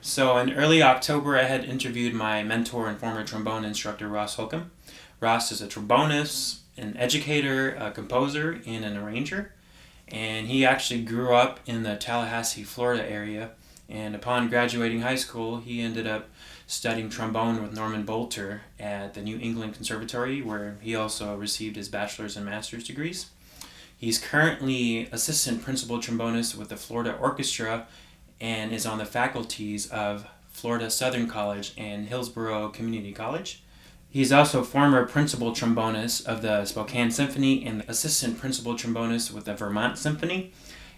So in early October, I had interviewed my mentor and former trombone instructor, Ross Holcombe. Ross is a trombonist, an educator, a composer, and an arranger. And he actually grew up in the Tallahassee, Florida area. And upon graduating high school, he ended up studying trombone with Norman Bolter at the New England Conservatory, where he also received his bachelor's and master's degrees. He's currently assistant principal trombonist with the Florida Orchestra and is on the faculties of Florida Southern College and Hillsborough Community College. He's also former principal trombonist of the Spokane Symphony and assistant principal trombonist with the Vermont Symphony,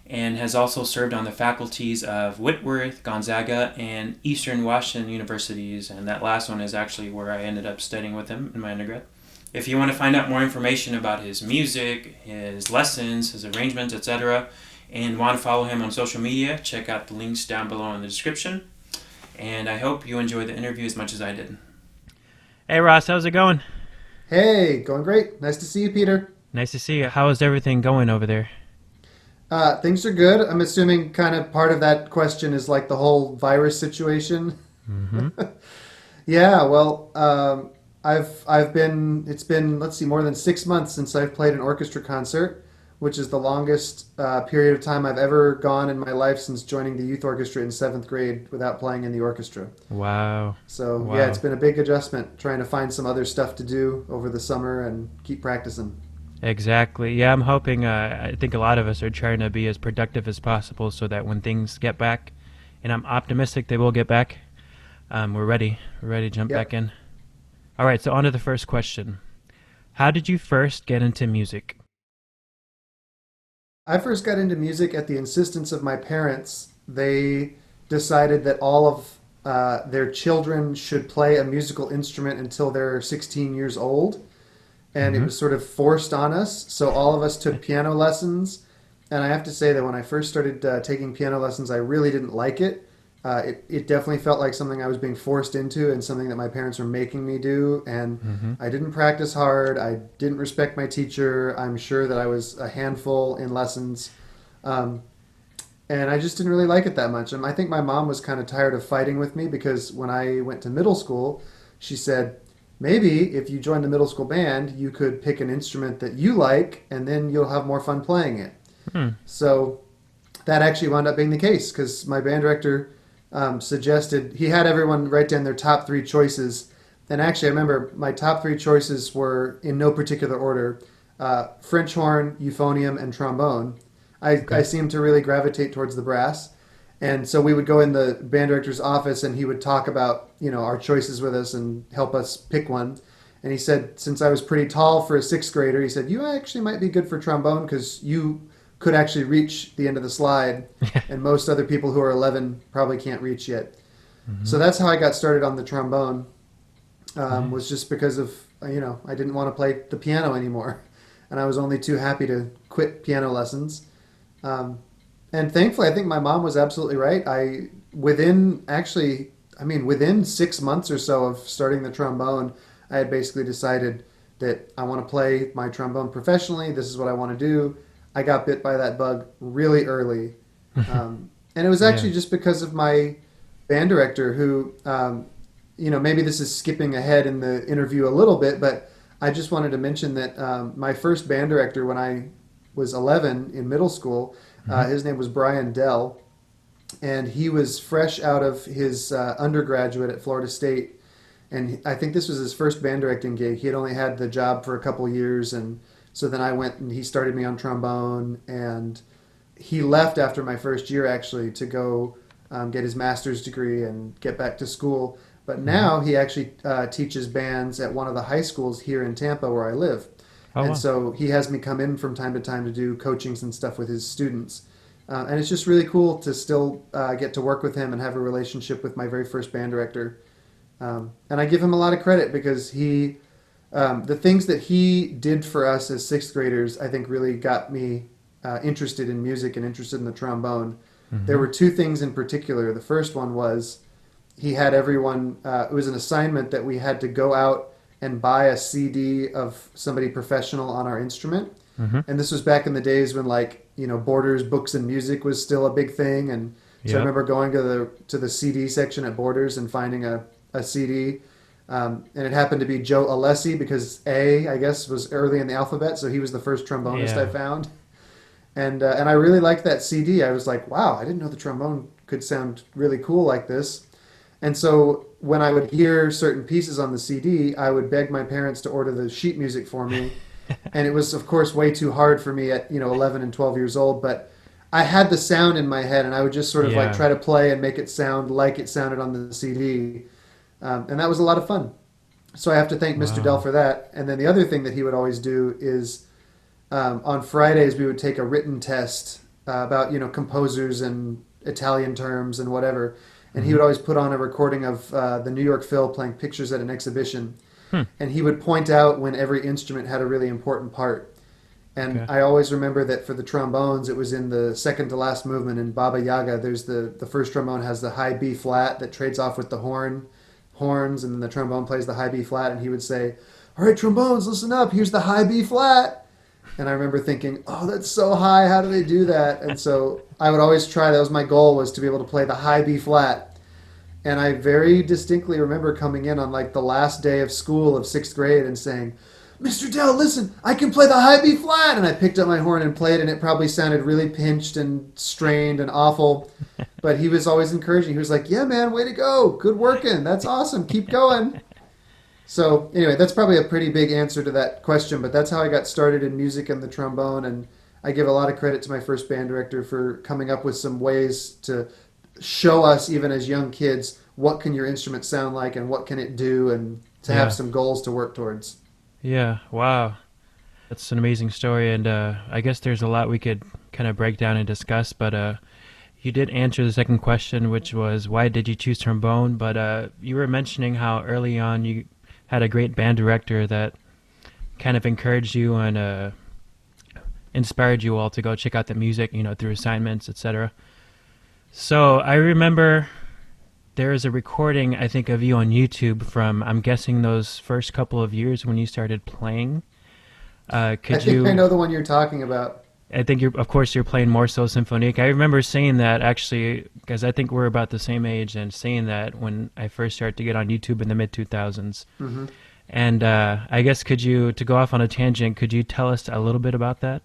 and has also served on the faculties of Whitworth, Gonzaga, and Eastern Washington Universities, and that last one is actually where I ended up studying with him in my undergrad. If you want to find out more information about his music, his lessons, his arrangements, etc., and want to follow him on social media, check out the links down below in the description. And I hope you enjoyed the interview as much as I did. Hey Ross, how's it going? Hey, going great. Nice to see you, Peter. Nice to see you. How is everything going over there? Things are good. I'm assuming kind of part of that question is like the whole virus situation. Mm-hmm. Yeah, well, I've been it's been let's see more than 6 months since I've played an orchestra concert, which is the longest period of time I've ever gone in my life since joining the youth orchestra in seventh grade without playing in the orchestra. Wow. So yeah, it's Wow. been a big adjustment trying to find some other stuff to do over the summer and keep practicing. Exactly. Yeah, I'm hoping, I think a lot of us are trying to be as productive as possible so that when things get back, and I'm optimistic they will get back, we're ready. We're ready to jump back Yep. in. All right, so on to the first question. How did you first get into music? I first got into music at the insistence of my parents. They decided that all of their children should play a musical instrument until they're 16 years old. And it Mm-hmm. was sort of forced on us. So all of us took piano lessons. And I have to say that when I first started taking piano lessons, I really didn't like it. It definitely felt like something I was being forced into and something that my parents were making me do. And Mm-hmm. I didn't practice hard. I didn't respect my teacher. I'm sure that I was a handful in lessons. Um, and I just didn't really like it that much. And I think my mom was kind of tired of fighting with me because when I went to middle school, she said, maybe if you join the middle school band, you could pick an instrument that you like and then you'll have more fun playing it. Hmm. So that actually wound up being the case because my band director suggested he had everyone write down their top three choices. And actually, I remember my top three choices were in no particular order: French horn, euphonium, and trombone. I Okay. seemed to really gravitate towards the brass. And so we would go in the band director's office and he would talk about, our choices with us and help us pick one. And he said, since I was pretty tall for a sixth grader, he said, you actually might be good for trombone because you could actually reach the end of the slide. And most other people who are 11 probably can't reach yet. Mm-hmm. So that's how I got started on the trombone, was Nice. just because of, I didn't want to play the piano anymore. And I was only too happy to quit piano lessons. Um, and thankfully, I think my mom was absolutely right. Within 6 months or so of starting the trombone, I had basically decided that I want to play my trombone professionally. This is what I want to do. I got bit by that bug really early. And it was Yeah. actually just because of my band director who, maybe this is skipping ahead in the interview a little bit, but I just wanted to mention that my first band director when I was 11 in middle school, Mm-hmm. his name was Brian Dell, and he was fresh out of his undergraduate at Florida State. And I think this was his first band directing gig. He had only had the job for a couple years, and so then I went and he started me on trombone. And he left after my first year actually to go get his master's degree and get back to school. But Mm-hmm. now he actually teaches bands at one of the high schools here in Tampa where I live. Oh, And wow. so he has me come in from time to time to do coachings and stuff with his students. And it's just really cool to still get to work with him and have a relationship with my very first band director. And I give him a lot of credit because the things that he did for us as sixth graders, I think really got me interested in music and interested in the trombone. There Mm-hmm. were two things in particular. The first one was he had everyone, it was an assignment that we had to go out and buy a CD of somebody professional on our instrument. Mm-hmm. And this was back in the days when Borders, Books and Music was still a big thing. And So I Yep. remember going to the CD section at Borders and finding a CD. And it happened to be Joe Alessi because A, I guess, was early in the alphabet, so he was the first trombonist I Yeah. found. And I really liked that CD. I was like, wow, I didn't know the trombone could sound really cool like this. And so when I would hear certain pieces on the CD, I would beg my parents to order the sheet music for me. And it was, of course, way too hard for me at 11 and 12 years old. But I had the sound in my head, and I would just sort of like Yeah. try to play and make it sound like it sounded on the CD. And that was a lot of fun. So I have to thank Mr. Dell Wow. for that. And then the other thing that he would always do is on Fridays we would take a written test about composers and Italian terms and whatever. And he Hmm. would always put on a recording of the New York Phil playing pictures at an exhibition. Hmm. And he would point out when every instrument had a really important part. And Okay. I always remember that for the trombones, it was in the second to last movement in Baba Yaga. There's the first trombone has the high B flat that trades off with the horns, and then the trombone plays the high B flat. And he would say, "All right, trombones, listen up. Here's the high B flat." And I remember thinking, "Oh, that's so high. How do they do that?" And so I would always try. That was my goal, was to be able to play the high B flat. And I very distinctly remember coming in on like the last day of school of sixth grade and saying, "Mr. Dell, listen, I can play the high B flat." And I picked up my horn and played, and it probably sounded really pinched and strained and awful. But he was always encouraging. He was like, "Yeah, man, way to go. Good working. That's awesome. Keep going." So anyway, that's probably a pretty big answer to that question, but that's how I got started in music and the trombone. And I give a lot of credit to my first band director for coming up with some ways to show us, even as young kids, what can your instrument sound like and what can it do, and to have Yeah. some goals to work towards. Yeah. Wow. That's an amazing story, and I guess there's a lot we could kind of break down and discuss. But you did answer the second question, which was why did you choose trombone? But you were mentioning how early on you had a great band director that kind of encouraged you and inspired you all to go check out the music, through assignments, etc. So I remember there is a recording, I think, of you on YouTube from, I'm guessing, those first couple of years when you started playing. I Could think I you? know the one you're talking about. I think of course, you're playing MORCEAU SYMPHONIQUE. I remember saying that actually, because I think we're about the same age, and saying that when I first started to get on YouTube in the mid 2000s. Hmm. And I guess to go off on a tangent, could you tell us a little bit about that?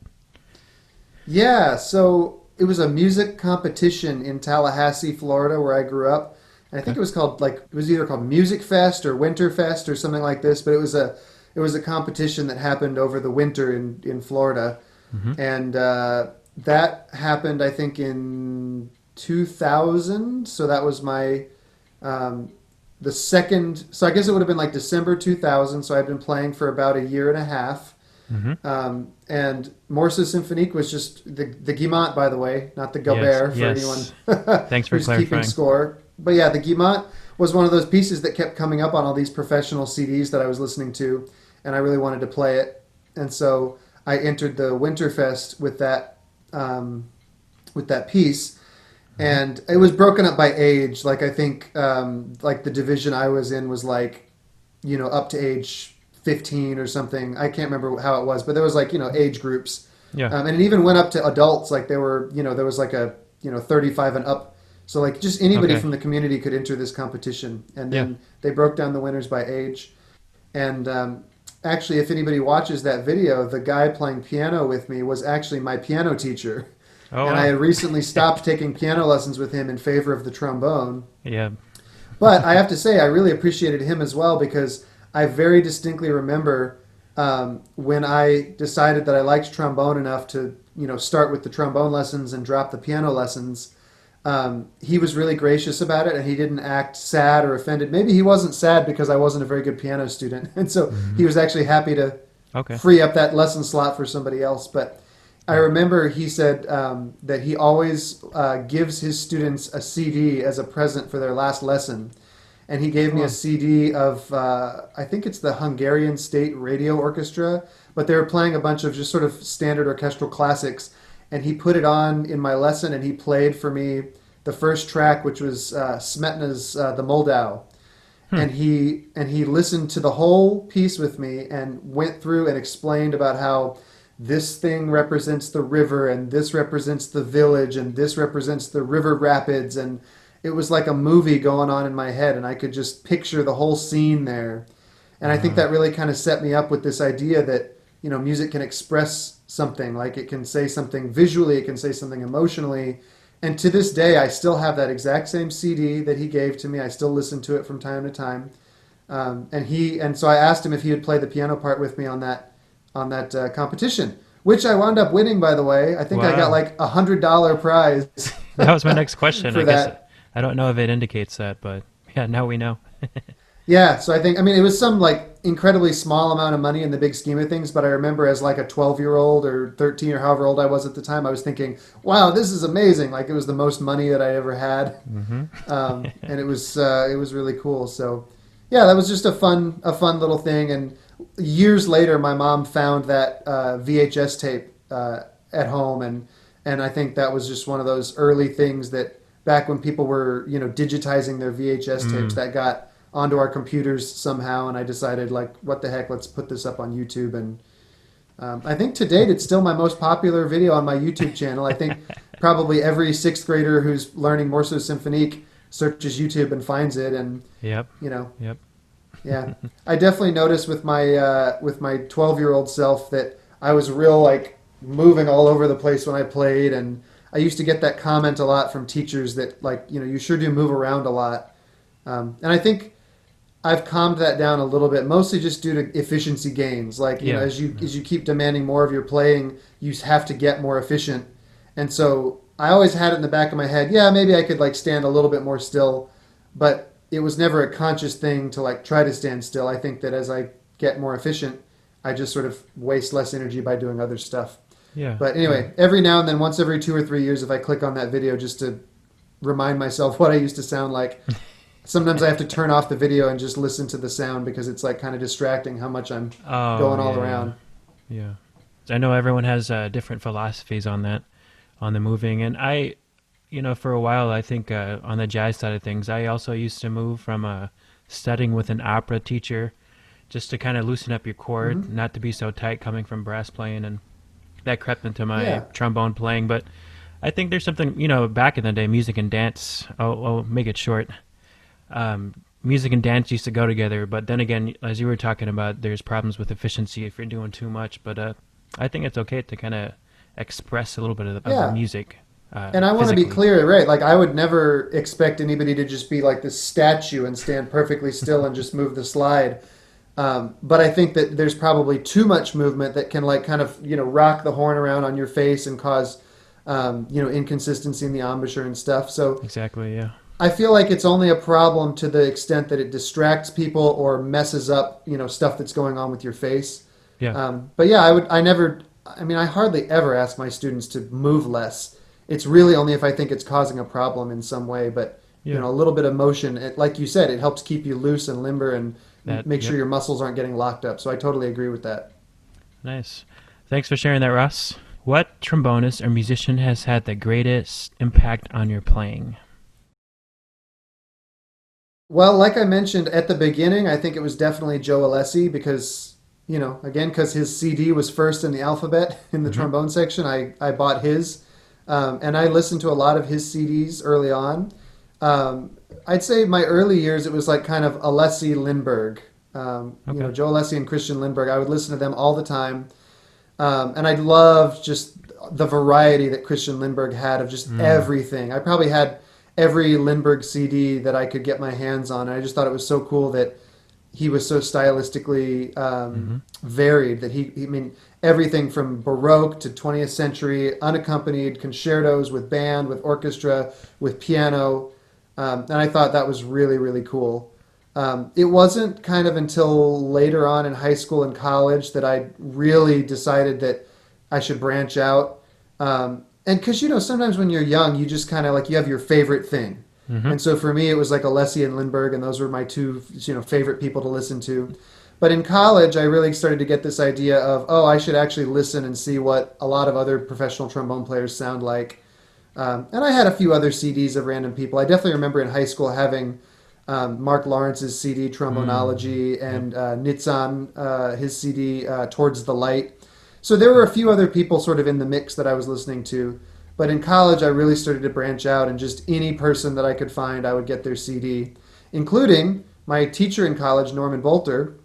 Yeah, so it was a music competition in Tallahassee, Florida, where I grew up. And I think Okay. it was called it was either called Music Fest or Winter Fest or something like this, but it was a competition that happened over the winter in Florida. Hmm. And that happened, I think, in 2000. So that was my the second. So I guess it would have been like December 2000. So I'd been playing for about a year and a half. Hmm. And MORCEAU SYMPHONIQUE was just the Guillemot, by the way, not the Yes. Gobert for Yes. anyone Thanks for who's keeping clarifying. score. But yeah, the Guillemot was one of those pieces that kept coming up on all these professional CDs that I was listening to, and I really wanted to play it. And so I entered the Winterfest with that piece, and it was broken up by age. Like I think like the division I was in was like up to age 15 or something. I can't remember how it was, but there was like age groups, Yeah. and it even went up to adults. Like there was like a 35 and up. So like just anybody Okay. from the community could enter this competition, and Yeah. then they broke down the winners by age. And actually, if anybody watches that video, the guy playing piano with me was actually my piano teacher. Oh And I wow. had recently stopped taking piano lessons with him in favor of the trombone. Yeah. But I have to say, I really appreciated him as well, because I very distinctly remember when I decided that I liked trombone enough to, start with the trombone lessons and drop the piano lessons. He was really gracious about it, and he didn't act sad or offended. Maybe he wasn't sad because I wasn't a very good piano student, and so Hmm. he was actually happy to Okay. free up that lesson slot for somebody else. But I remember he said that he always gives his students a CD as a present for their last lesson. And he gave me a Oh. CD of, I think it's the Hungarian State Radio Orchestra, but they were playing a bunch of just sort of standard orchestral classics. And he put it on in my lesson, and he played for me the first track, which was Smetana's The Moldau. And he listened to the whole piece with me and went through and explained about how this thing represents the river, and this represents the village, and this represents the river rapids. And it was like a movie going on in my head, and I could just picture the whole scene there. And I think that really kind of set me up with this idea that, music can express something. Like it can say something visually, it can say something emotionally. And to this day, I still have that exact same CD that he gave to me. I still listen to it from time to time. And so I asked him if he would play the piano part with me on that competition, which I wound up winning, by the way. I think I got like $100 prize. That was my next question. For I guess that. I don't know if it indicates that, but yeah, now we know. Yeah, so I mean, it was some like incredibly small amount of money in the big scheme of things, but I remember as like a 12-year-old or 13 or however old I was at the time, I was thinking, wow, this is amazing. Like it was the most money that I ever had. And it was really cool. So yeah, that was just a fun little thing. And years later, my mom found that VHS tape at home, and I think that was just one of those early things that back when people were digitizing their VHS tapes that got onto our computers somehow, and I decided like, what the heck, let's put this up on YouTube. And I think to date it's still my most popular video on my YouTube channel. I think probably every sixth grader who's learning Morceau Symphonique searches YouTube and finds it. And Yep. yeah, I definitely noticed with my 12-year-old self that I was real like moving all over the place when I played, and I used to get that comment a lot from teachers that like, you sure do move around a lot. And I think I've calmed that down a little bit, mostly just due to efficiency gains. Like, as you keep demanding more of your playing, you have to get more efficient. And so I always had it in the back of my head, yeah, maybe I could like stand a little bit more still, but it was never a conscious thing to like try to stand still. I think that as I get more efficient, I just sort of waste less energy by doing other stuff. Yeah. But anyway, every now and then, once every 2 or 3 years, if I click on that video just to remind myself what I used to sound like, sometimes I have to turn off the video and just listen to the sound because it's like kind of distracting how much I'm going all around. Yeah. I know everyone has different philosophies on that, on the moving. And I, for a while, I think on the jazz side of things, I also used to move from studying with an opera teacher just to kind of loosen up your chord, not to be so tight coming from brass playing. And that crept into my trombone playing. But I think there's something, back in the day, music and dance, I'll make it short. Music and dance used to go together, but then again, as you were talking about, there's problems with efficiency if you're doing too much. But I think it's okay to kind of express a little bit of the music. And I want to be clear, right? Like I would never expect anybody to just be like this statue and stand perfectly still and just move the slide. But I think that there's probably too much movement that can like kind of rock the horn around on your face and cause inconsistency in the embouchure and stuff. So exactly, yeah. I feel like it's only a problem to the extent that it distracts people or messes up, stuff that's going on with your face. Yeah. But yeah, I hardly ever ask my students to move less. It's really only if I think it's causing a problem in some way. But, a little bit of motion, like you said, it helps keep you loose and limber and make sure your muscles aren't getting locked up. So I totally agree with that. Nice. Thanks for sharing that, Ross. What trombonist or musician has had the greatest impact on your playing? Well, like I mentioned at the beginning, I think it was definitely Joe Alessi because, because his CD was first in the alphabet in the trombone section, I bought his. And I listened to a lot of his CDs early on. I'd say my early years, it was like kind of Alessi Lindbergh. Joe Alessi and Christian Lindbergh. I would listen to them all the time. And I loved just the variety that Christian Lindbergh had of just everything. I probably had every Lindbergh CD that I could get my hands on. And I just thought it was so cool that he was so stylistically varied that he everything from Baroque to 20th century, unaccompanied concertos with band, with orchestra, with piano. And I thought that was really, really cool. It wasn't kind of until later on in high school and college that I really decided that I should branch out. And because, sometimes when you're young, you just kind of like, you have your favorite thing. And so for me, it was like Alessi and Lindbergh, and those were my two, favorite people to listen to. But in college, I really started to get this idea of, I should actually listen and see what a lot of other professional trombone players sound like. And I had a few other CDs of random people. I definitely remember in high school having Mark Lawrence's CD, Trombonology, and Nitzan, his CD, Towards the Light. So there were a few other people sort of in the mix that I was listening to. But in college, I really started to branch out, and just any person that I could find, I would get their CD, including my teacher in college, Norman Bolter,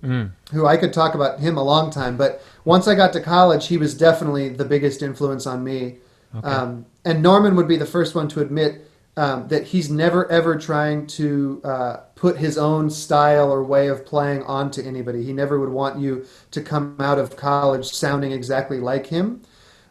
who I could talk about him a long time. But once I got to college, he was definitely the biggest influence on me. Okay. And Norman would be the first one to admit that he's never ever trying to put his own style or way of playing onto anybody. He never would want you to come out of college sounding exactly like him.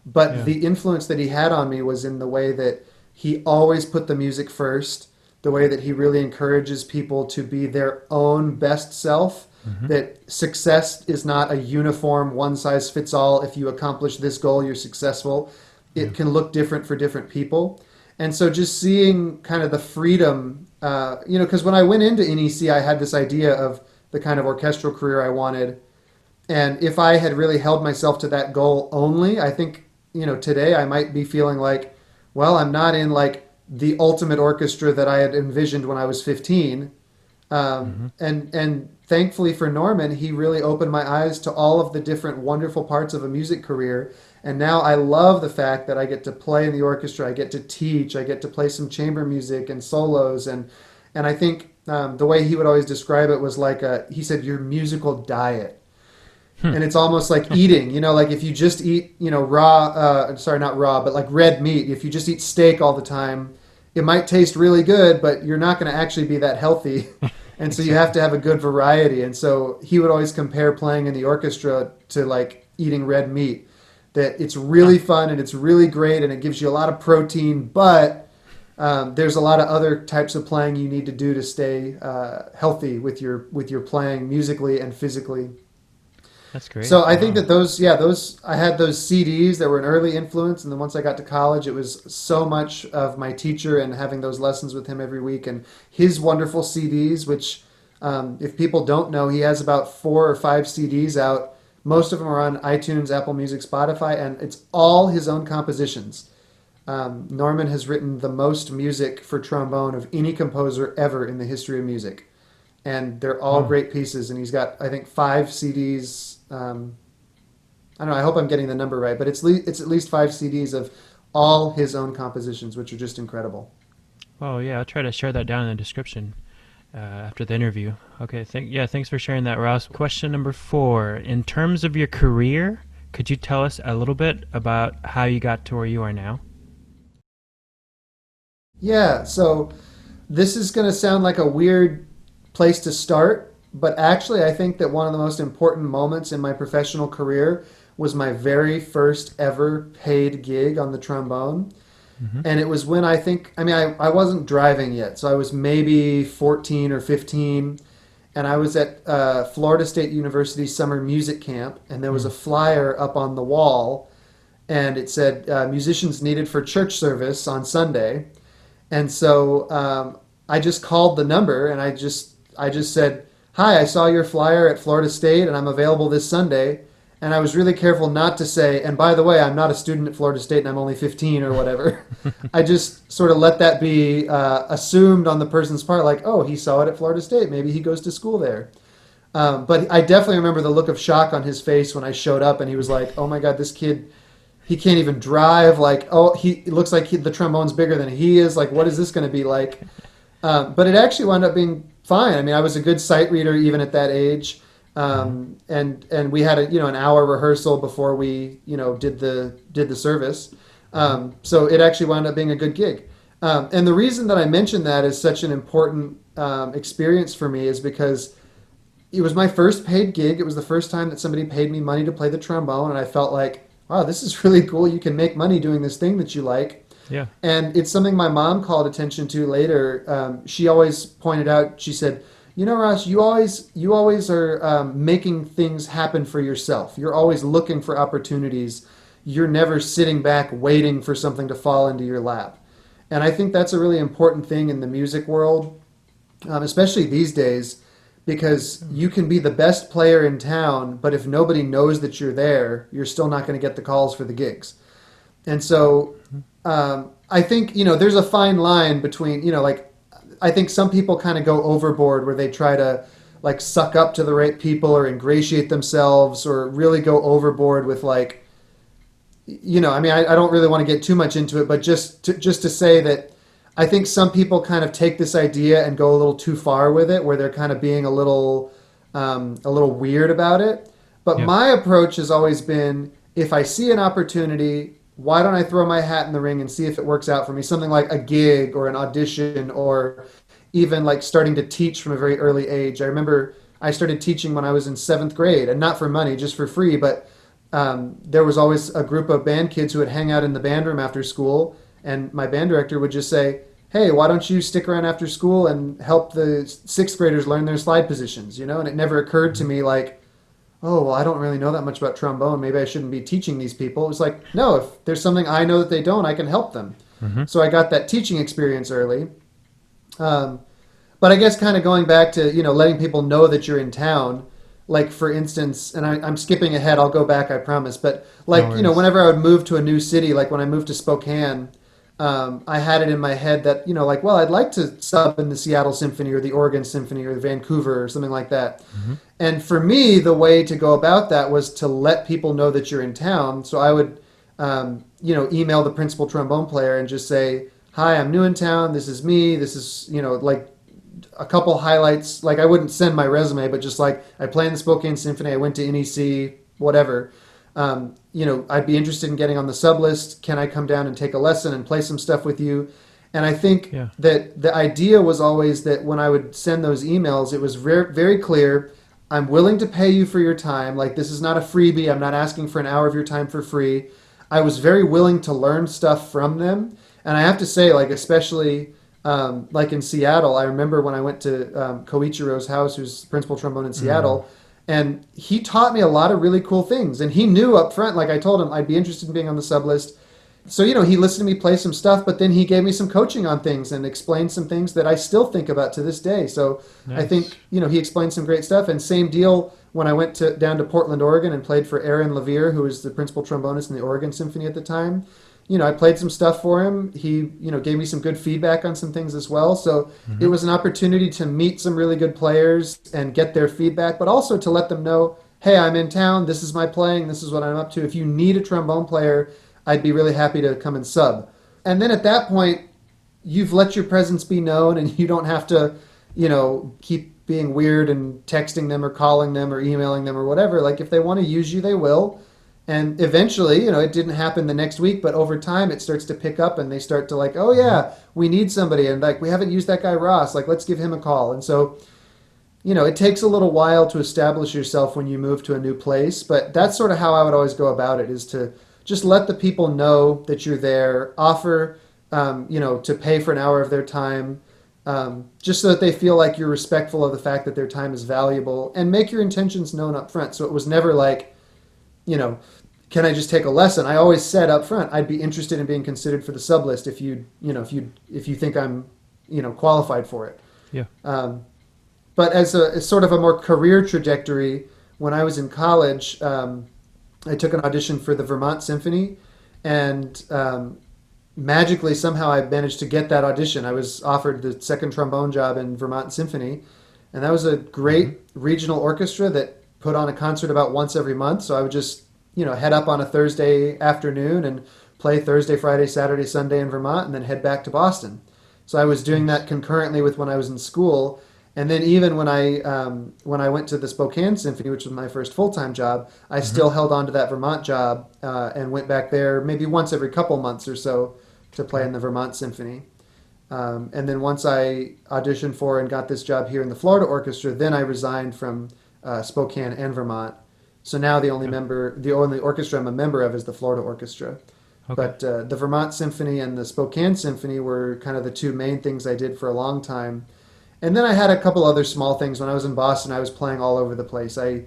But Yeah. the influence that he had on me was in the way that he always put the music first, the way that he really encourages people to be their own best self, that success is not a uniform one size fits all. If you accomplish this goal, you're successful. It can look different for different people. And so just seeing kind of the freedom, because when I went into NEC, I had this idea of the kind of orchestral career I wanted. And if I had really held myself to that goal only, I think, today I might be feeling like, well, I'm not in like the ultimate orchestra that I had envisioned when I was 15. And thankfully for Norman, he really opened my eyes to all of the different wonderful parts of a music career. And now I love the fact that I get to play in the orchestra, I get to teach, I get to play some chamber music and solos. And I think the way he would always describe it was like, he said, your musical diet. And it's almost like eating, like if you just eat, not raw, but like red meat, if you just eat steak all the time, it might taste really good, but you're not going to actually be that healthy. And so you have to have a good variety. And so he would always compare playing in the orchestra to like eating red meat, that it's really fun and it's really great and it gives you a lot of protein, but there's a lot of other types of playing you need to do to stay healthy with your playing musically and physically. That's great. So I think that I had those CDs that were an early influence, and then once I got to college, it was so much of my teacher and having those lessons with him every week, and his wonderful CDs, which if people don't know, he has about 4 or 5 CDs out. Most of them are on iTunes, Apple Music, Spotify, and it's all his own compositions. Norman has written the most music for trombone of any composer ever in the history of music. And they're all great pieces, and he's got, I think, 5 CDs. I don't know, I hope I'm getting the number right, but it's at least 5 CDs of all his own compositions, which are just incredible. Oh, yeah, I'll try to share that down in the description after the interview. Okay, thanks for sharing that, Ross. Question number 4. In terms of your career, could you tell us a little bit about how you got to where you are now? Yeah, so this is going to sound like a weird place to start, but actually I think that one of the most important moments in my professional career was my very first ever paid gig on the trombone. And it was when I wasn't driving yet, so I was maybe 14 or 15, and I was at Florida State University summer music camp, and there was a flyer up on the wall, and it said musicians needed for church service on Sunday. And so I just called the number, and I just said, hi, I saw your flyer at Florida State and I'm available this Sunday. And I was really careful not to say, and by the way, I'm not a student at Florida State and I'm only 15 or whatever. I just sort of let that be assumed on the person's part, like, oh, he saw it at Florida State. Maybe he goes to school there. But I definitely remember the look of shock on his face when I showed up, and he was like, oh my God, this kid, he can't even drive. Like, oh, it looks like the trombone's bigger than he is. Like, what is this going to be like? But it actually wound up being fine. I mean, I was a good sight reader even at that age. And we had an hour rehearsal before we, did the service. So it actually wound up being a good gig. And the reason that I mentioned that is such an important experience for me is because it was my first paid gig. It was the first time that somebody paid me money to play the trombone, and I felt like, wow, this is really cool. You can make money doing this thing that you like. Yeah. And it's something my mom called attention to later. She always pointed out, she said, Ross, you always are making things happen for yourself. You're always looking for opportunities. You're never sitting back waiting for something to fall into your lap. And I think that's a really important thing in the music world, especially these days, because you can be the best player in town, but if nobody knows that you're there, you're still not going to get the calls for the gigs. And so I think, there's a fine line between, I think some people kind of go overboard where they try to suck up to the right people or ingratiate themselves or really go overboard with I mean, I don't really want to get too much into it, but just to say that I think some people kind of take this idea and go a little too far with it, where they're kind of being a little weird about it. But Yeah. my approach has always been, if I see an opportunity, why don't I throw my hat in the ring and see if it works out for me? Something like a gig or an audition, or even like starting to teach from a very early age. I remember I started teaching when I was in seventh grade, and not for money, just for free. But there was always a group of band kids who would hang out in the band room after school, and my band director would just say, "Hey, why don't you stick around after school and help the sixth graders learn their slide positions?" And it never occurred to me like, "Oh, well, I don't really know that much about trombone. Maybe I shouldn't be teaching these people." It was like, no, if there's something I know that they don't, I can help them. Mm-hmm. So I got that teaching experience early. Um, but I guess kind of going back to, letting people know that you're in town. Like, for instance, and I'm skipping ahead, I'll go back, I promise. But, like, No worries. whenever I would move to a new city, like when I moved to Spokane, I had it in my head that, like, well, I'd like to sub in the Seattle Symphony or the Oregon Symphony or the Vancouver or something like that. Mm-hmm. And for me, the way to go about that was to let people know that you're in town. So I would, email the principal trombone player and just say, "Hi, I'm new in town. This is me. This is, like a couple highlights." Like, I wouldn't send my resume, but just like, I play in the Spokane Symphony. I went to NEC, whatever. I'd be interested in getting on the sub list. Can I come down and take a lesson and play some stuff with you? And I think Yeah. that the idea was always that when I would send those emails, it was very, very clear. I'm willing to pay you for your time. Like, this is not a freebie. I'm not asking for an hour of your time for free. I was very willing to learn stuff from them. And I have to say, like, especially like in Seattle, I remember when I went to Koichiro's house, who's the principal trombone in Seattle, and he taught me a lot of really cool things. And he knew up front, like I told him, I'd be interested in being on the sub list. So, he listened to me play some stuff, but then he gave me some coaching on things and explained some things that I still think about to this day. So Nice. I think, he explained some great stuff. And same deal when I went down to Portland, Oregon and played for Aaron Levere, who was the principal trombonist in the Oregon Symphony at the time. I played some stuff for him. He, gave me some good feedback on some things as well. So it was an opportunity to meet some really good players and get their feedback, but also to let them know, hey, I'm in town. This is my playing. This is what I'm up to. If you need a trombone player, I'd be really happy to come and sub. And then at that point, you've let your presence be known, and you don't have to, keep being weird and texting them or calling them or emailing them or whatever. Like, if they want to use you, they will. And eventually, it didn't happen the next week, but over time it starts to pick up and they start to like, oh yeah, we need somebody. And like, we haven't used that guy Ross. Like, let's give him a call. And so, it takes a little while to establish yourself when you move to a new place. But that's sort of how I would always go about it, is to just let the people know that you're there, offer, to pay for an hour of their time, just so that they feel like you're respectful of the fact that their time is valuable, and make your intentions known up front. So it was never like, can I just take a lesson? I always said up front, I'd be interested in being considered for the sub list if you think I'm, qualified for it. Yeah. But as sort of a more career trajectory, when I was in college, I took an audition for the Vermont Symphony, and magically somehow I managed to get that audition. I was offered the second trombone job in Vermont Symphony, and that was a great regional orchestra that put on a concert about once every month. So I would just, head up on a Thursday afternoon and play Thursday, Friday, Saturday, Sunday in Vermont, and then head back to Boston. So I was doing that concurrently with when I was in school. And then even when I went to the Spokane Symphony, which was my first full-time job, I still held on to that Vermont job and went back there maybe once every couple months or so to play in the Vermont Symphony. And then once I auditioned for and got this job here in the Florida Orchestra, then I resigned from Spokane and Vermont. So now the only orchestra I'm a member of is the Florida Orchestra. Okay. But the Vermont Symphony and the Spokane Symphony were kind of the two main things I did for a long time. And then I had a couple other small things. When I was in Boston, I was playing all over the place. I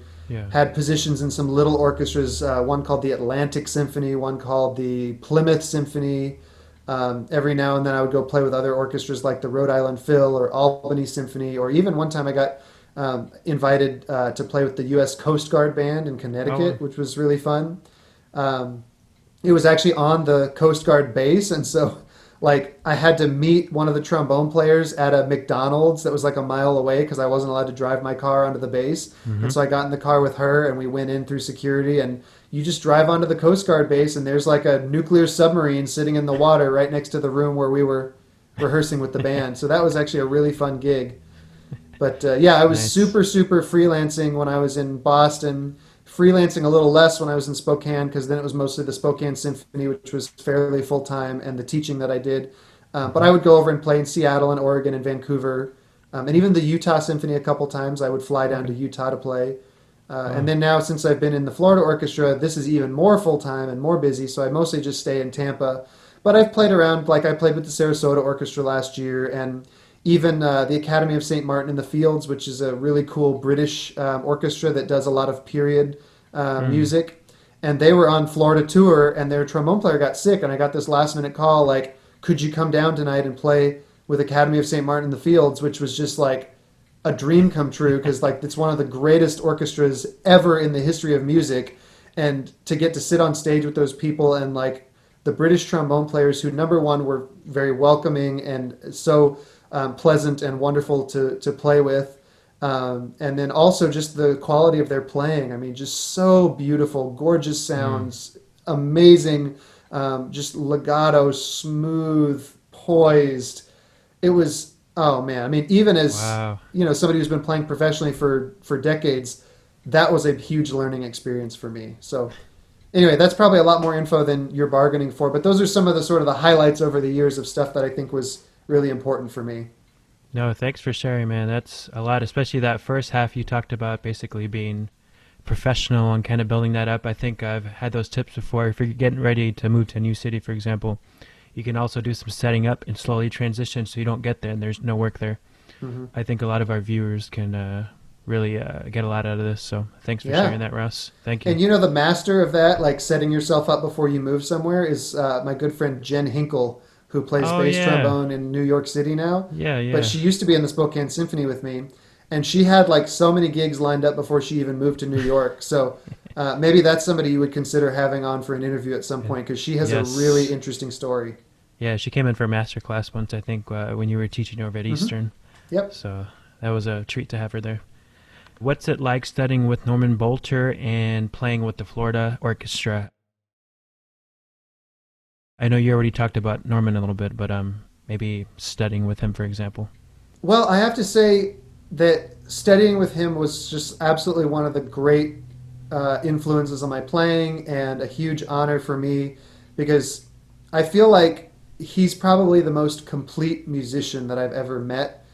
had positions in some little orchestras, one called the Atlantic Symphony, one called the Plymouth Symphony. Every now and then I would go play with other orchestras like the Rhode Island Phil or Albany Symphony, or even one time I got invited to play with the U.S. Coast Guard Band in Connecticut, which was really fun. It was actually on the Coast Guard base, and so like I had to meet one of the trombone players at a McDonald's that was like a mile away because I wasn't allowed to drive my car onto the base. And so I got in the car with her and we went in through security and you just drive onto the Coast Guard base and there's like a nuclear submarine sitting in the water right next to the room where we were rehearsing with the band. So that was actually a really fun gig. But yeah, I was Nice. super freelancing when I was in Boston, freelancing a little less when I was in Spokane, because then it was mostly the Spokane Symphony, which was fairly full-time, and the teaching that I did. But I would go over and play in Seattle and Oregon and Vancouver, and even the Utah Symphony a couple times. I would fly down to Utah to play. And then now, since I've been in the Florida Orchestra, this is even more full-time and more busy, so I mostly just stay in Tampa. But I've played around, like I played with the Sarasota Orchestra last year, and even the Academy of St. Martin in the Fields, which is a really cool British orchestra that does a lot of period music. And they were on Florida tour, and their trombone player got sick, and I got this last-minute call, like, could you come down tonight and play with Academy of St. Martin in the Fields, which was just like a dream come true, because like it's one of the greatest orchestras ever in the history of music. And to get to sit on stage with those people, and like the British trombone players, who number one were very welcoming and so pleasant and wonderful to play with, and then also just the quality of their playing. I mean, just so beautiful, gorgeous sounds, amazing, just legato, smooth, poised. It was, oh man, I mean, even as Wow. somebody who's been playing professionally for decades, that was a huge learning experience for me. So anyway, that's probably a lot more info than you're bargaining for, but those are some of the sort of the highlights over the years of stuff that I think was really important for me. No, thanks for sharing, man. That's a lot, especially that first half you talked about basically being professional and kind of building that up. I think I've had those tips before. If you're getting ready to move to a new city, for example, you can also do some setting up and slowly transition so you don't get there and there's no work there. Mm-hmm. I think a lot of our viewers can really get a lot out of this. So thanks for Yeah. sharing that, Russ. Thank you. And the master of that, like setting yourself up before you move somewhere, is my good friend Jen Hinkle, who plays Oh, bass yeah. trombone in New York City now. Yeah, yeah. But she used to be in the Spokane Symphony with me, and she had like so many gigs lined up before she even moved to New York. So maybe that's somebody you would consider having on for an interview at some point, because she has Yes. a really interesting story. Yeah, she came in for a master class once, I think, when you were teaching over at Eastern. Yep. So that was a treat to have her there. What's it like studying with Norman Bolter and playing with the Florida Orchestra? I know you already talked about Norman a little bit, but maybe studying with him, for example. Well, I have to say that studying with him was just absolutely one of the great influences on my playing, and a huge honor for me, because I feel like he's probably the most complete musician that I've ever met.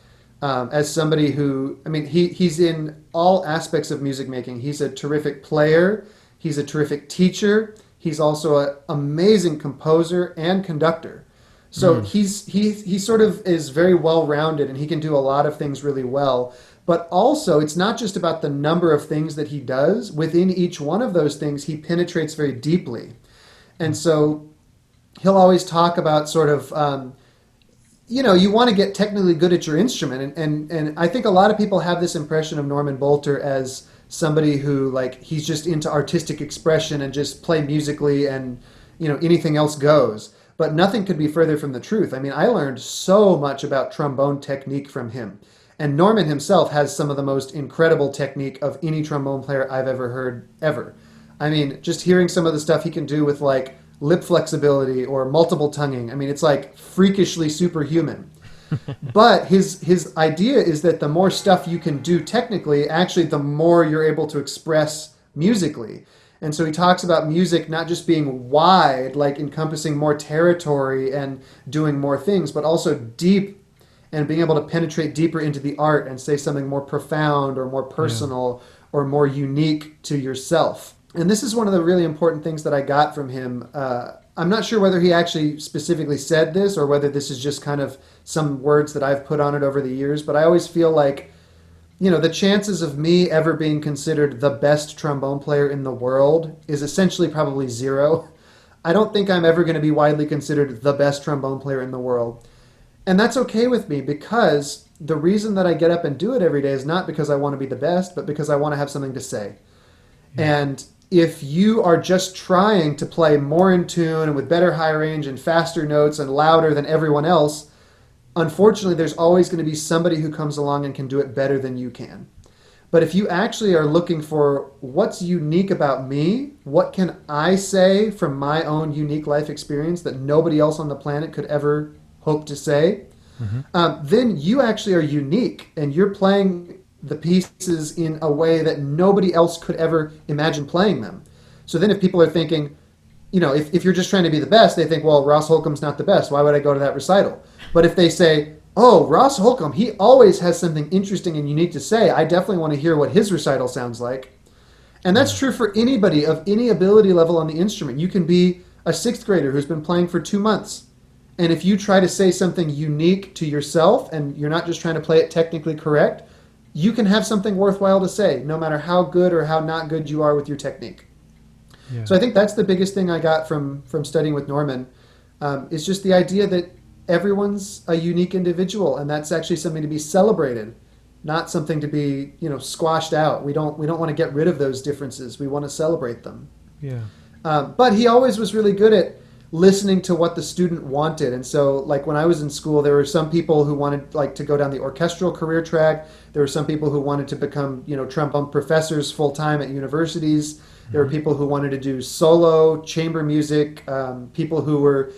As somebody who, I mean, he's in all aspects of music making. He's a terrific player. He's a terrific teacher. He's also an amazing composer and conductor. So he sort of is very well-rounded, and he can do a lot of things really well. But also, it's not just about the number of things that he does. Within each one of those things, he penetrates very deeply. And so he'll always talk about sort of, you want to get technically good at your instrument. And I think a lot of people have this impression of Norman Bolter as somebody who, like, he's just into artistic expression and just play musically, and, anything else goes. But nothing could be further from the truth. I mean, I learned so much about trombone technique from him. And Norman himself has some of the most incredible technique of any trombone player I've ever heard, ever. I mean, just hearing some of the stuff he can do with, like, lip flexibility or multiple tonguing. I mean, it's like freakishly superhuman. But his idea is that the more stuff you can do technically, actually the more you're able to express musically. And so he talks about music not just being wide, like encompassing more territory and doing more things, but also deep, and being able to penetrate deeper into the art and say something more profound or more personal or more unique to yourself. And this is one of the really important things that I got from him. I'm not sure whether he actually specifically said this or whether this is just kind of some words that I've put on it over the years, but I always feel like, the chances of me ever being considered the best trombone player in the world is essentially probably zero. I don't think I'm ever going to be widely considered the best trombone player in the world. And that's okay with me, because the reason that I get up and do it every day is not because I want to be the best, but because I want to have something to say. And if you are just trying to play more in tune and with better high range and faster notes and louder than everyone else, unfortunately, there's always going to be somebody who comes along and can do it better than you can. But if you actually are looking for what's unique about me, what can I say from my own unique life experience that nobody else on the planet could ever hope to say, then you actually are unique, and you're playing the pieces in a way that nobody else could ever imagine playing them. So then if people are thinking, if you're just trying to be the best, they think, well, Ross Holcombe's not the best. Why would I go to that recital? But if they say, oh, Ross Holcombe, he always has something interesting and unique to say, I definitely want to hear what his recital sounds like. And that's true for anybody of any ability level on the instrument. You can be a sixth grader who's been playing for 2 months. And if you try to say something unique to yourself, and you're not just trying to play it technically correct, you can have something worthwhile to say, no matter how good or how not good you are with your technique. Yeah. So I think that's the biggest thing I got from studying with Norman, is just the idea that everyone's a unique individual, and that's actually something to be celebrated, not something to be squashed out. We don't want to get rid of those differences. We want to celebrate them. Yeah. But he always was really good at listening to what the student wanted. And so, like, when I was in school, there were some people who wanted to go down the orchestral career track. There were some people who wanted to become trombone professors full time at universities. There were people who wanted to do solo chamber music, people who were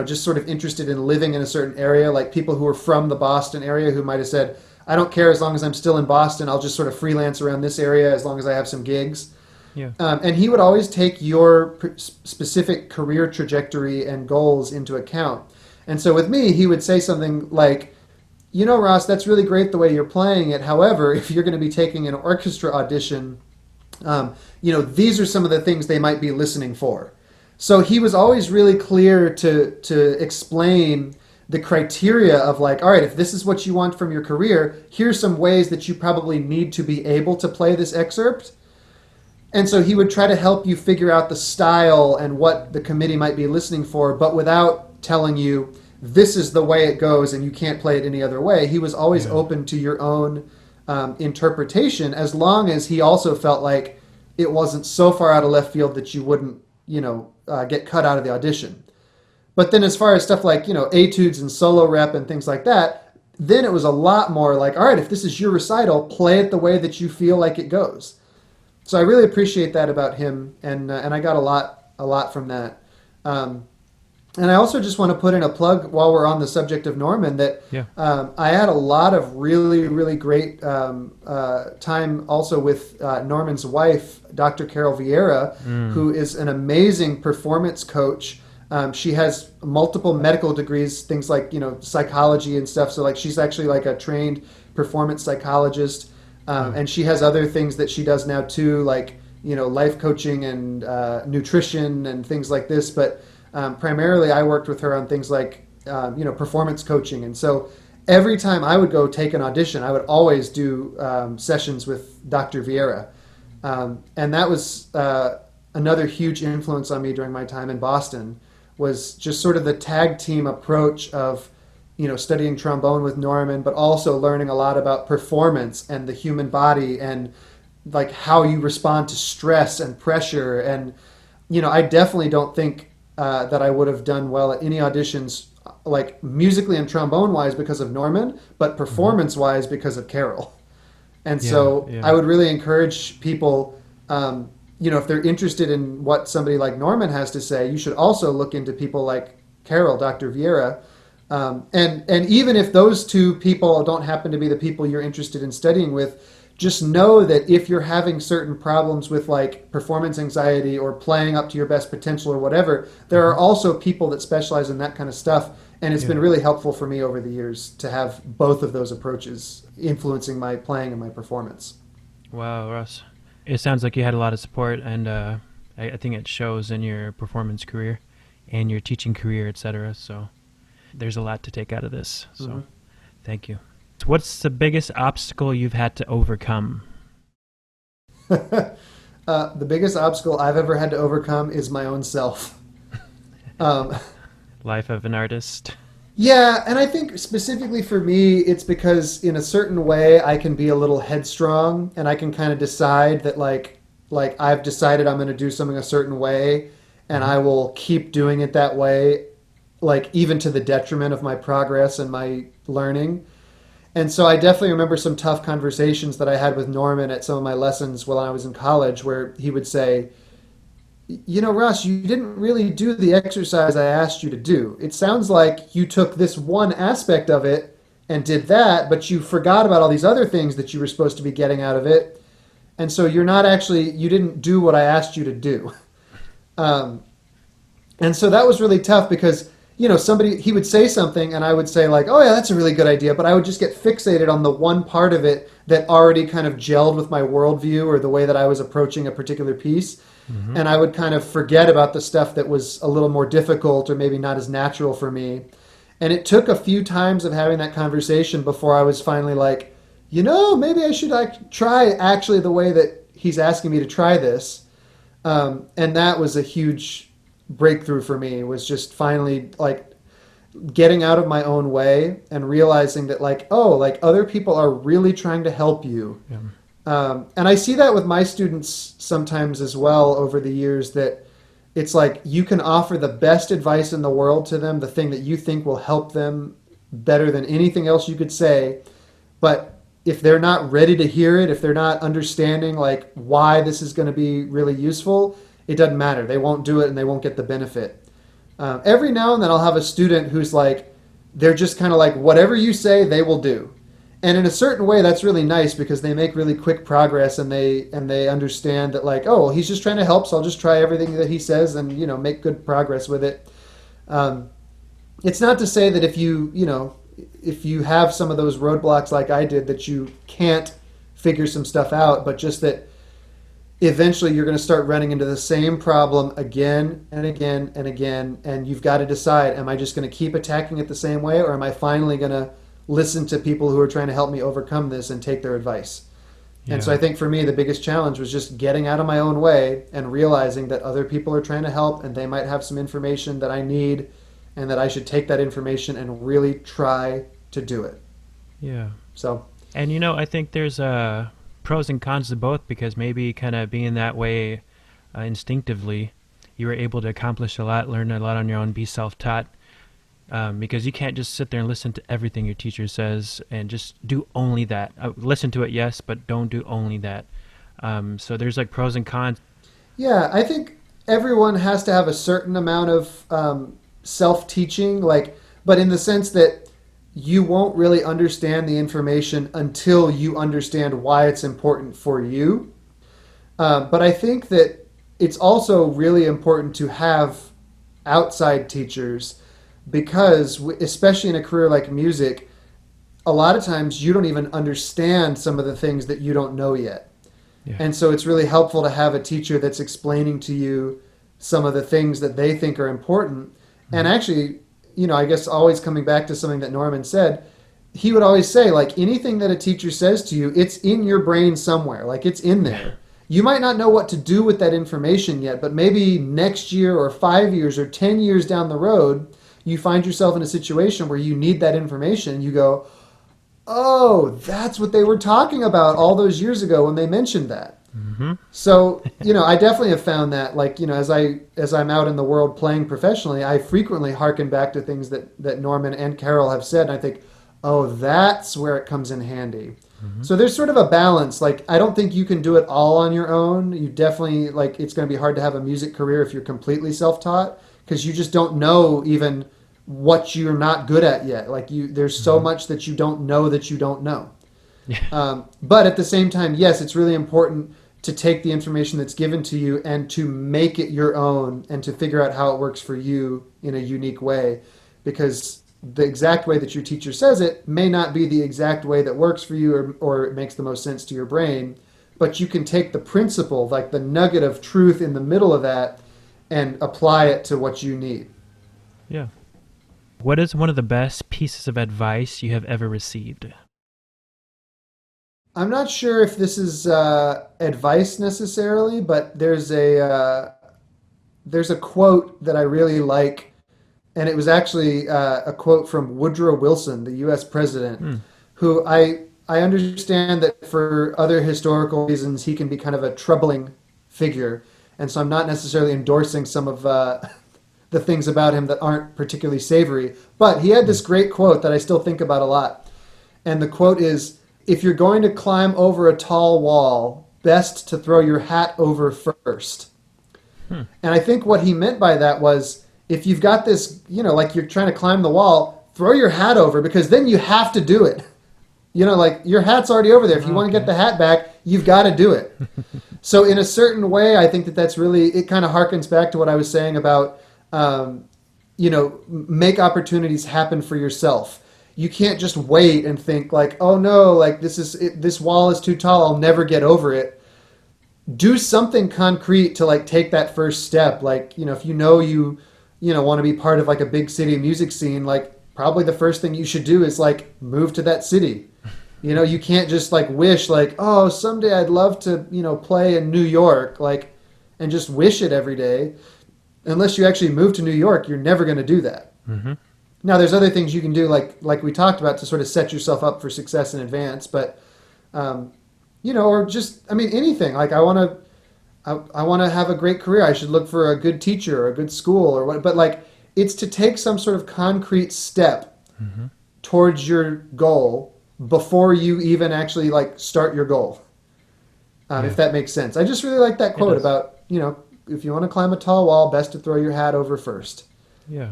just sort of interested in living in a certain area, like people who were from the Boston area who might have said, I don't care as long as I'm still in Boston, I'll just sort of freelance around this area as long as I have some gigs. Yeah. And he would always take your specific career trajectory and goals into account. And so with me, he would say something like, Ross, that's really great the way you're playing it. However, if you're going to be taking an orchestra audition, these are some of the things they might be listening for. So he was always really clear to explain the criteria of all right, if this is what you want from your career, here's some ways that you probably need to be able to play this excerpt. And so he would try to help you figure out the style and what the committee might be listening for, but without telling you this is the way it goes and you can't play it any other way. He was always open to your own interpretation, as long as he also felt like it wasn't so far out of left field that you wouldn't get cut out of the audition. But then as far as stuff like, etudes and solo rep and things like that, then it was a lot more like, all right, if this is your recital, play it the way that you feel like it goes. So I really appreciate that about him, and I got a lot from that. And I also just want to put in a plug while we're on the subject of Norman that I had a lot of really, really great time also with Norman's wife, Dr. Carol Vieira, who is an amazing performance coach. She has multiple medical degrees, things like, psychology and stuff. So she's actually a trained performance psychologist. And she has other things that she does now too, life coaching and nutrition and things like this. But primarily I worked with her on things like, performance coaching. And so every time I would go take an audition, I would always do sessions with Dr. Vieira. And that was another huge influence on me during my time in Boston, was just sort of the tag team approach of studying trombone with Norman, but also learning a lot about performance and the human body and how you respond to stress and pressure. And, I definitely don't think that I would have done well at any auditions, musically and trombone wise because of Norman, but performance wise because of Carol. And so I would really encourage people, if they're interested in what somebody like Norman has to say, you should also look into people like Carol, Dr. Vieira. And even if those two people don't happen to be the people you're interested in studying with, just know that if you're having certain problems with performance anxiety or playing up to your best potential or whatever, there are also people that specialize in that kind of stuff. And it's been really helpful for me over the years to have both of those approaches influencing my playing and my performance. Wow, Russ. It sounds like you had a lot of support, and I think it shows in your performance career and your teaching career, etc. So there's a lot to take out of this. So thank you. What's the biggest obstacle you've had to overcome? The biggest obstacle I've ever had to overcome is my own self. Life of an artist. Yeah, and I think specifically for me, it's because in a certain way I can be a little headstrong, and I can kind of decide that I've decided I'm going to do something a certain way, and I will keep doing it that way, even to the detriment of my progress and my learning. And so I definitely remember some tough conversations that I had with Norman at some of my lessons while I was in college, where he would say, you know, Russ, you didn't really do the exercise I asked you to do. It sounds like you took this one aspect of it and did that, but you forgot about all these other things that you were supposed to be getting out of it. And so you didn't do what I asked you to do. And so that was really tough because, you know, he would say something and I would say like, oh yeah, that's a really good idea. But I would just get fixated on the one part of it that already kind of gelled with my worldview or the way that I was approaching a particular piece. Mm-hmm. And I would kind of forget about the stuff that was a little more difficult or maybe not as natural for me. And it took a few times of having that conversation before I was finally like, you know, maybe I should try actually the way that he's asking me to try this. And that was a huge breakthrough for me, was just finally like getting out of my own way and realizing that like, oh, like other people are really trying to help you. Yeah. And I see that with my students sometimes as well over the years, that it's like you can offer the best advice in the world to them, the thing that you think will help them better than anything else you could say. But if they're not ready to hear it, if they're not understanding like why this is going to be really useful, it doesn't matter. They won't do it and they won't get the benefit. Every now and then I'll have a student who's like, they're just kind of like, whatever you say, they will do. And in a certain way, that's really nice because they make really quick progress and they understand that like, oh, well, he's just trying to help, so I'll just try everything that he says and, you know, make good progress with it. It's not to say that if you have some of those roadblocks like I did, that you can't figure some stuff out, but just that eventually you're going to start running into the same problem again and again and again, and you've got to decide, am I just going to keep attacking it the same way, or am I finally going to listen to people who are trying to help me overcome this and take their advice? Yeah. And so I think for me, the biggest challenge was just getting out of my own way and realizing that other people are trying to help and they might have some information that I need and that I should take that information and really try to do it. Yeah. So. And, you know, I think there's pros and cons to both, because maybe kind of being that way instinctively, you were able to accomplish a lot, learn a lot on your own, be self-taught, because you can't just sit there and listen to everything your teacher says and just do only that. Listen to it, yes, but don't do only that. So there's like pros and cons. Yeah, I think everyone has to have a certain amount of self-teaching, but in the sense that you won't really understand the information until you understand why it's important for you. But I think that it's also really important to have outside teachers, because especially in a career like music, a lot of times you don't even understand some of the things that you don't know yet. Yeah. And so it's really helpful to have a teacher that's explaining to you some of the things that they think are important. Mm-hmm. And actually, you know, I guess always coming back to something that Norman said, he would always say, like, anything that a teacher says to you, it's in your brain somewhere, like it's in there. You might not know what to do with that information yet, but maybe next year or 5 years or 10 years down the road, you find yourself in a situation where you need that information. You go, oh, that's what they were talking about all those years ago when they mentioned that. Mm-hmm. So, you know, I definitely have found that, like, you know, as I'm out in the world playing professionally, I frequently hearken back to things that Norman and Carol have said, and I think, oh, that's where it comes in handy. Mm-hmm. So there's sort of a balance. Like, I don't think you can do it all on your own. You definitely, like, it's going to be hard to have a music career if you're completely self-taught, because you just don't know even what you're not good at yet. Like, there's so much that you don't know that you don't know. Yeah. But at the same time, yes, it's really important to take the information that's given to you and to make it your own and to figure out how it works for you in a unique way, because the exact way that your teacher says it may not be the exact way that works for you or it makes the most sense to your brain, but you can take the principle, like the nugget of truth in the middle of that, and apply it to what you need. Yeah. What is one of the best pieces of advice you have ever received? I'm not sure if this is advice necessarily, but there's a quote that I really like, and it was actually a quote from Woodrow Wilson, the U.S. president, who I understand that for other historical reasons he can be kind of a troubling figure, and so I'm not necessarily endorsing some of the things about him that aren't particularly savory. But he had this great quote that I still think about a lot. And the quote is, "If you're going to climb over a tall wall, best to throw your hat over first." And I think what he meant by that was, if you've got this, like you're trying to climb the wall, throw your hat over, because then you have to do it. Like your hat's already over there. If you want to get the hat back, you've got to do it. So in a certain way, I think that's really, it kind of harkens back to what I was saying about, make opportunities happen for yourself. You can't just wait and think like, oh no, like this wall is too tall, I'll never get over it. Do something concrete to like take that first step. Like, if you want to be part of like a big city music scene, like probably the first thing you should do is like move to that city. You can't just like wish like, oh, someday I'd love to, play in New York, like, and just wish it every day. Unless you actually move to New York, you're never going to do that. Mm-hmm. Now, there's other things you can do, like we talked about, to sort of set yourself up for success in advance. But, or just, anything. Like I want to have a great career. I should look for a good teacher or a good school or what. But like, it's to take some sort of concrete step towards your goal before you even actually like start your goal. If that makes sense. I just really like that quote about, if you want to climb a tall wall, best to throw your hat over first. Yeah.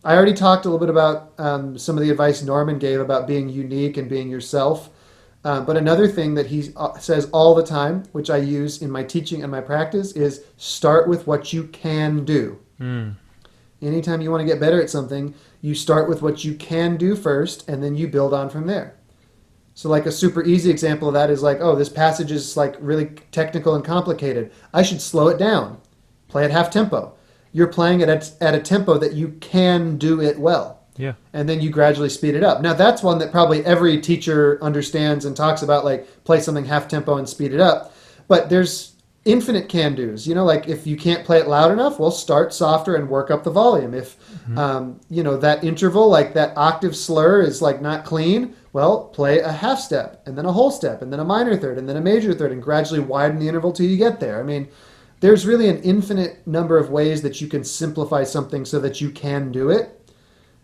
I already talked a little bit about some of the advice Norman gave about being unique and being yourself. But another thing that he says all the time, which I use in my teaching and my practice, is start with what you can do. Anytime you want to get better at something, you start with what you can do first, and then you build on from there. So like a super easy example of that is like, oh, this passage is like really technical and complicated. I should slow it down. Play at half tempo. You're playing it at a tempo that you can do it well. Yeah. And then you gradually speed it up. Now that's one that probably every teacher understands and talks about, like play something half tempo and speed it up. But there's infinite can-dos. Like if you can't play it loud enough, well, start softer and work up the volume. If, that interval, like that octave slur is like not clean, well, play a half step and then a whole step and then a minor third and then a major third and gradually widen the interval till you get there. There's really an infinite number of ways that you can simplify something so that you can do it.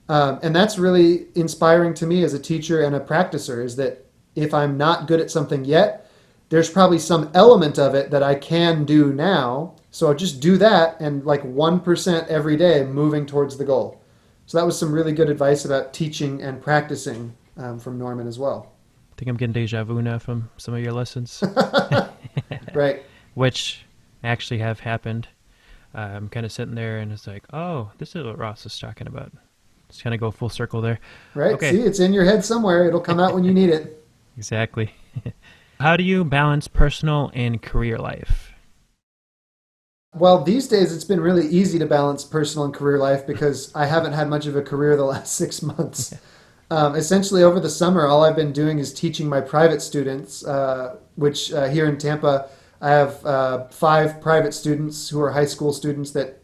And that's really inspiring to me as a teacher and a practicer, is that if I'm not good at something yet, there's probably some element of it that I can do now. So I'll just do that, and like 1% every day moving towards the goal. So that was some really good advice about teaching and practicing from Norman as well. I think I'm getting deja vu now from some of your lessons. Right. Which actually have happened. I'm kind of sitting there and it's like, oh, this is what Ross is talking about. Just kind of go full circle there. Right. Okay. See, it's in your head somewhere. It'll come out when you need it. Exactly. How do you balance personal and career life? Well, these days it's been really easy to balance personal and career life because I haven't had much of a career the last 6 months. Essentially, over the summer, all I've been doing is teaching my private students, which here in Tampa, I have 5 private students who are high school students that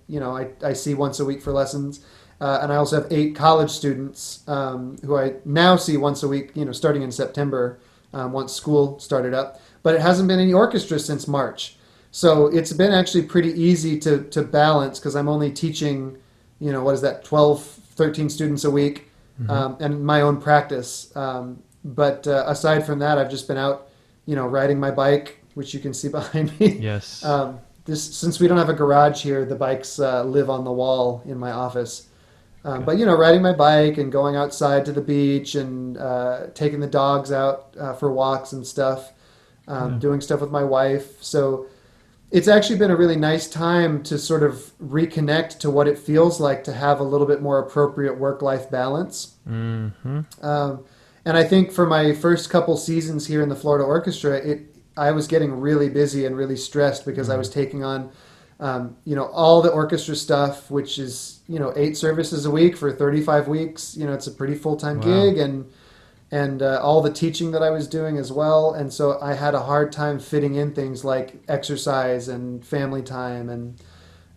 I see once a week for lessons. And I also have 8 college students who I now see once a week, starting in September, once school started up. But it hasn't been any orchestra since March. So it's been actually pretty easy to balance because I'm only teaching, 12, 13 students a week, and my own practice. But aside from that, I've just been out, riding my bike, which you can see behind me. Yes. Since we don't have a garage here, the bikes live on the wall in my office. But, riding my bike and going outside to the beach and taking the dogs out for walks and stuff, doing stuff with my wife. So it's actually been a really nice time to sort of reconnect to what it feels like to have a little bit more appropriate work-life balance. Mm-hmm. And I think for my first couple seasons here in the Florida Orchestra, I was getting really busy and really stressed because I was taking on all the orchestra stuff, which is, 8 services a week for 35 weeks. It's a pretty full-time gig, and all the teaching that I was doing as well. And so I had a hard time fitting in things like exercise and family time. And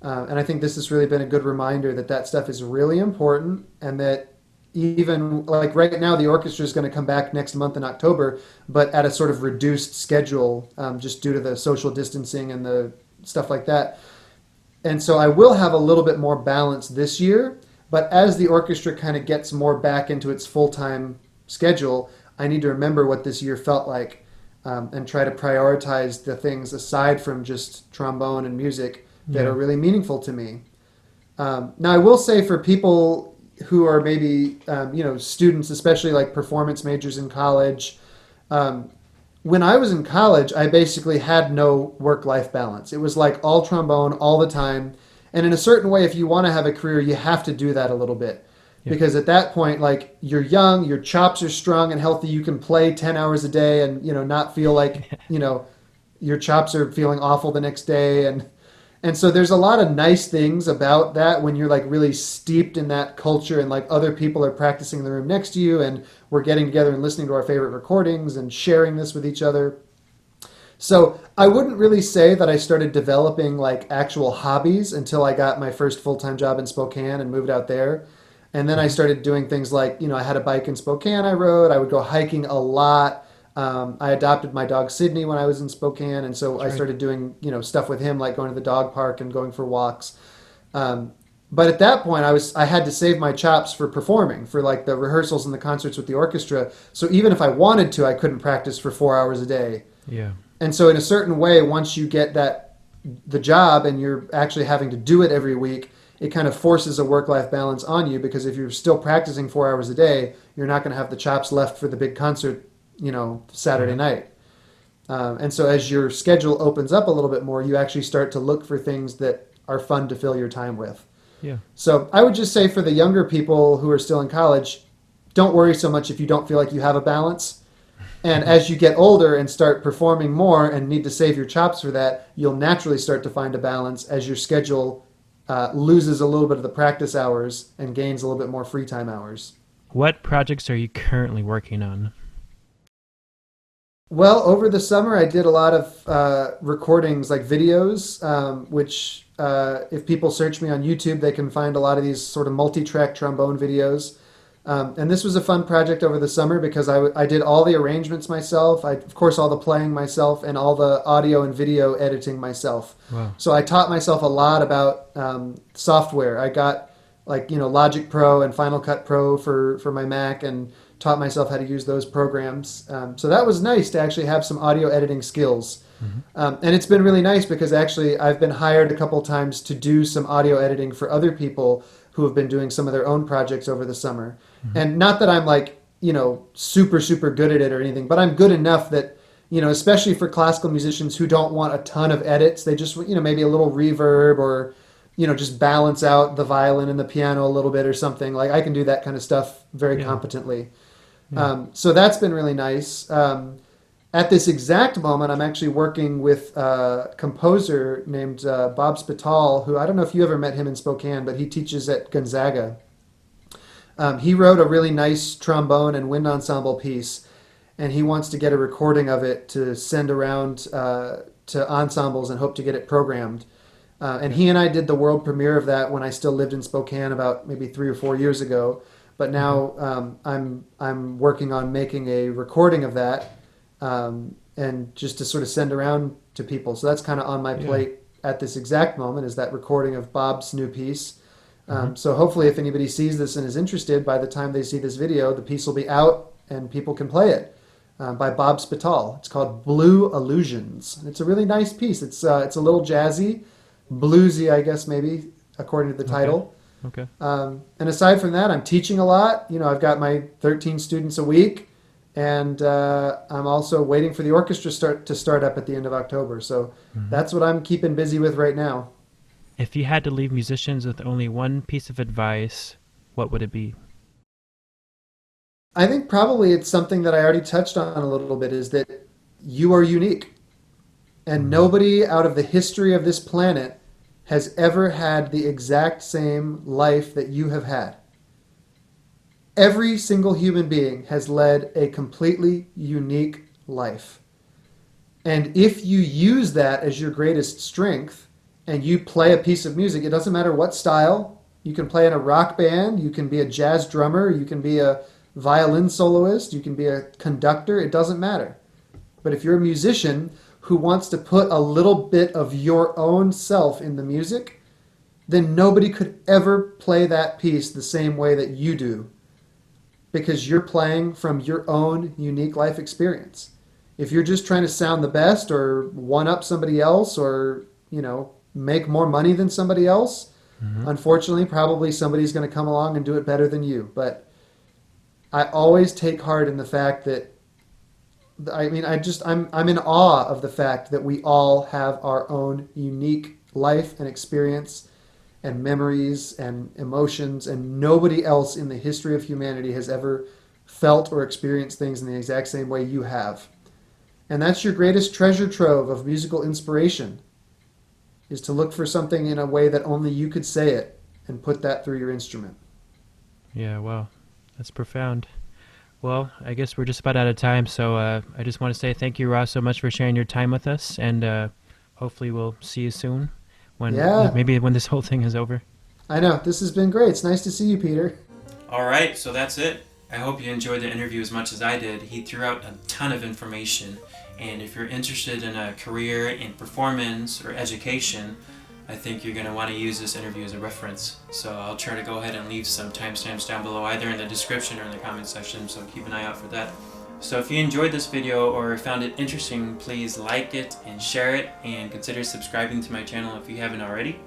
I think this has really been a good reminder that stuff is really important, and that even like right now, the orchestra is going to come back next month in October, but at a sort of reduced schedule, just due to the social distancing and the stuff like that. And so I will have a little bit more balance this year, but as the orchestra kind of gets more back into its full-time schedule, I need to remember what this year felt like, and try to prioritize the things aside from just trombone and music that are really meaningful to me. Now, I will say for people who are maybe, students, especially like performance majors in college, when I was in college, I basically had no work-life balance. It was like all trombone all the time. And in a certain way, if you want to have a career, you have to do that a little bit. Because at that point, like, you're young, your chops are strong and healthy, you can play 10 hours a day and, not feel like, your chops are feeling awful the next day. And so there's a lot of nice things about that when you're like really steeped in that culture and like other people are practicing in the room next to you and we're getting together and listening to our favorite recordings and sharing this with each other. So I wouldn't really say that I started developing like actual hobbies until I got my first full-time job in Spokane and moved out there. And then I started doing things like, I had a bike in Spokane I rode. I would go hiking a lot. I adopted my dog Sydney when I was in Spokane. And so I started doing, stuff with him, like going to the dog park and going for walks. But at that point, I had to save my chops for performing, for like the rehearsals and the concerts with the orchestra. So even if I wanted to, I couldn't practice for 4 hours a day. Yeah. And so in a certain way, once you get the job and you're actually having to do it every week, it kind of forces a work-life balance on you, because if you're still practicing 4 hours a day, you're not going to have the chops left for the big concert, Saturday night. And so as your schedule opens up a little bit more, you actually start to look for things that are fun to fill your time with. Yeah. So I would just say for the younger people who are still in college, don't worry so much if you don't feel like you have a balance. And as you get older and start performing more and need to save your chops for that, you'll naturally start to find a balance as your schedule loses a little bit of the practice hours and gains a little bit more free time hours. What projects are you currently working on? Well, over the summer, I did a lot of recordings, like videos, which if people search me on YouTube, they can find a lot of these sort of multi-track trombone videos. And this was a fun project over the summer because I did all the arrangements myself. Of course, all the playing myself and all the audio and video editing myself. Wow. So I taught myself a lot about software. I got Logic Pro and Final Cut Pro for my Mac and taught myself how to use those programs. So that was nice to actually have some audio editing skills. Mm-hmm. And it's been really nice because actually I've been hired a couple times to do some audio editing for other people who have been doing some of their own projects over the summer. Mm-hmm. And not that I'm like, super, super good at it or anything, but I'm good enough that, especially for classical musicians who don't want a ton of edits, they just, maybe a little reverb or, just balance out the violin and the piano a little bit or something. Like I can do that kind of stuff very competently. Yeah. So that's been really nice. At this exact moment, I'm actually working with a composer named Bob Spital, who I don't know if you ever met him in Spokane, but he teaches at Gonzaga. He wrote a really nice trombone and wind ensemble piece, and he wants to get a recording of it to send around to ensembles and hope to get it programmed. And he and I did the world premiere of that when I still lived in Spokane about maybe 3 or 4 years ago. But now I'm working on making a recording of that. And just to sort of send around to people. So that's kind of on my plate at this exact moment, is that recording of Bob's new piece. So hopefully if anybody sees this and is interested, by the time they see this video, the piece will be out and people can play it by Bob Spital. It's called Blue Illusions. And it's a really nice piece. It's a little jazzy, bluesy, I guess, maybe, according to the title. Okay. And aside from that, I'm teaching a lot. I've got my 13 students a week. And I'm also waiting for the orchestra to start up at the end of October. So that's what I'm keeping busy with right now. If you had to leave musicians with only one piece of advice, what would it be? I think probably it's something that I already touched on a little bit, is that you are unique. And nobody out of the history of this planet has ever had the exact same life that you have had. Every single human being has led a completely unique life. And if you use that as your greatest strength and you play a piece of music, it doesn't matter what style. You can play in a rock band, you can be a jazz drummer, you can be a violin soloist, you can be a conductor, it doesn't matter. But if you're a musician who wants to put a little bit of your own self in the music, then nobody could ever play that piece the same way that you do. because you're playing from your own unique life experience. If you're just trying to sound the best or one up somebody else or, make more money than somebody else, unfortunately, probably somebody's going to come along and do it better than you. But I always take heart in the fact that, I'm in awe of the fact that we all have our own unique life and experience and memories and emotions, and nobody else in the history of humanity has ever felt or experienced things in the exact same way you have. And that's your greatest treasure trove of musical inspiration, is to look for something in a way that only you could say it and put that through your instrument. Yeah, wow. That's profound. Well, I guess we're just about out of time, so I just want to say thank you, Ross, so much for sharing your time with us, and hopefully we'll see you soon, maybe when this whole thing is over. I know. This has been great. It's nice to see you, Peter. All right, so that's it. I hope you enjoyed the interview as much as I did. He threw out a ton of information, and if you're interested in a career in performance or education, I think you're going to want to use this interview as a reference. So I'll try to go ahead and leave some timestamps down below, either in the description or in the comment section, so keep an eye out for that. So if you enjoyed this video or found it interesting, please like it and share it, and consider subscribing to my channel if you haven't already.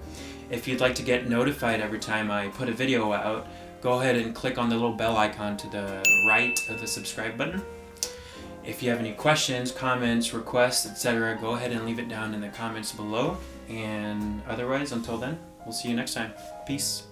If you'd like to get notified every time I put a video out, go ahead and click on the little bell icon to the right of the subscribe button. If you have any questions, comments, requests, etc., go ahead and leave it down in the comments below. And otherwise, until then, we'll see you next time. Peace.